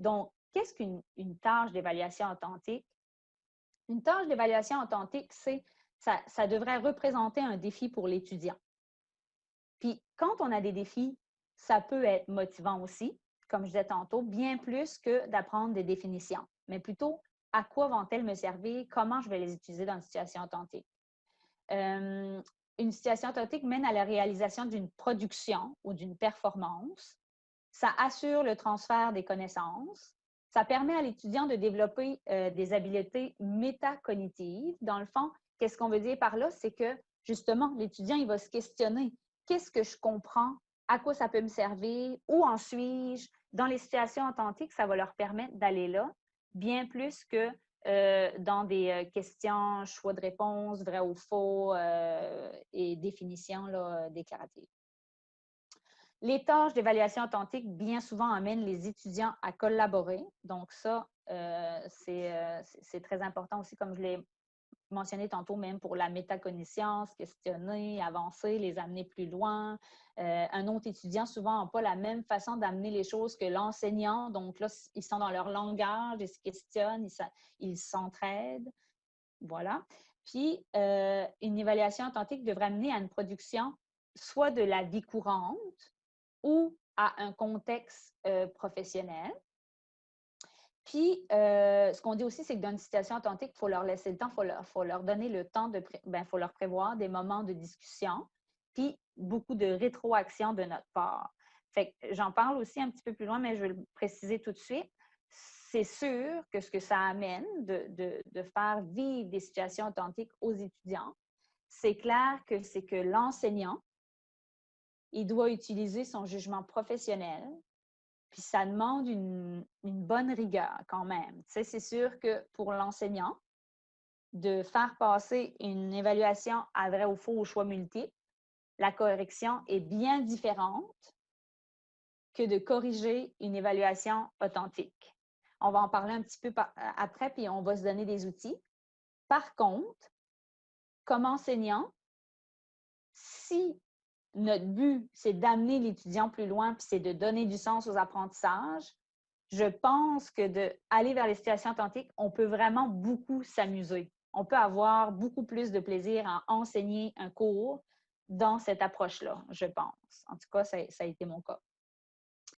Donc, qu'est-ce qu'une tâche d'évaluation authentique? Une tâche d'évaluation authentique, ça devrait représenter un défi pour l'étudiant. Puis, quand on a des défis, ça peut être motivant aussi, comme je disais tantôt, bien plus que d'apprendre des définitions, mais plutôt à quoi vont-elles me servir, comment je vais les utiliser dans une situation authentique. Une situation authentique mène à la réalisation d'une production ou d'une performance. Ça assure le transfert des connaissances. Ça permet à l'étudiant de développer des habiletés métacognitives. Dans le fond, qu'est-ce qu'on veut dire par là? C'est que, justement, l'étudiant, il va se questionner. Qu'est-ce que je comprends? À quoi ça peut me servir? Où en suis-je? Dans les situations authentiques, ça va leur permettre d'aller là, bien plus que dans des questions, choix de réponse, vrai ou faux et définitions là, déclaratives. Les tâches d'évaluation authentique, bien souvent, amènent les étudiants à collaborer. Donc, ça, c'est très important aussi, comme je l'ai mentionné tantôt, même pour la métacognition, se questionner, avancer, les amener plus loin. Un autre étudiant, souvent, n'a pas la même façon d'amener les choses que l'enseignant. Donc, là, ils sont dans leur langage, ils se questionnent, ils s'entraident. Voilà. Puis, une évaluation authentique devrait amener à une production soit de la vie courante, ou à un contexte professionnel. Puis, ce qu'on dit aussi, c'est que dans une situation authentique, il faut leur laisser le temps, il faut leur donner le temps il faut leur prévoir des moments de discussion, puis beaucoup de rétroaction de notre part. Fait que j'en parle aussi un petit peu plus loin, mais je vais le préciser tout de suite. C'est sûr que ce que ça amène de faire vivre des situations authentiques aux étudiants, c'est clair que c'est que l'enseignant, il doit utiliser son jugement professionnel, puis ça demande une bonne rigueur quand même. Tu sais, c'est sûr que pour l'enseignant, de faire passer une évaluation à vrai ou faux au choix multiple, la correction est bien différente que de corriger une évaluation authentique. On va en parler un petit peu après, puis on va se donner des outils. Par contre, comme enseignant, si notre but, c'est d'amener l'étudiant plus loin, puis c'est de donner du sens aux apprentissages, je pense que d'aller vers les situations authentiques, on peut vraiment beaucoup s'amuser. On peut avoir beaucoup plus de plaisir à enseigner un cours dans cette approche-là, je pense. En tout cas, ça a été mon cas.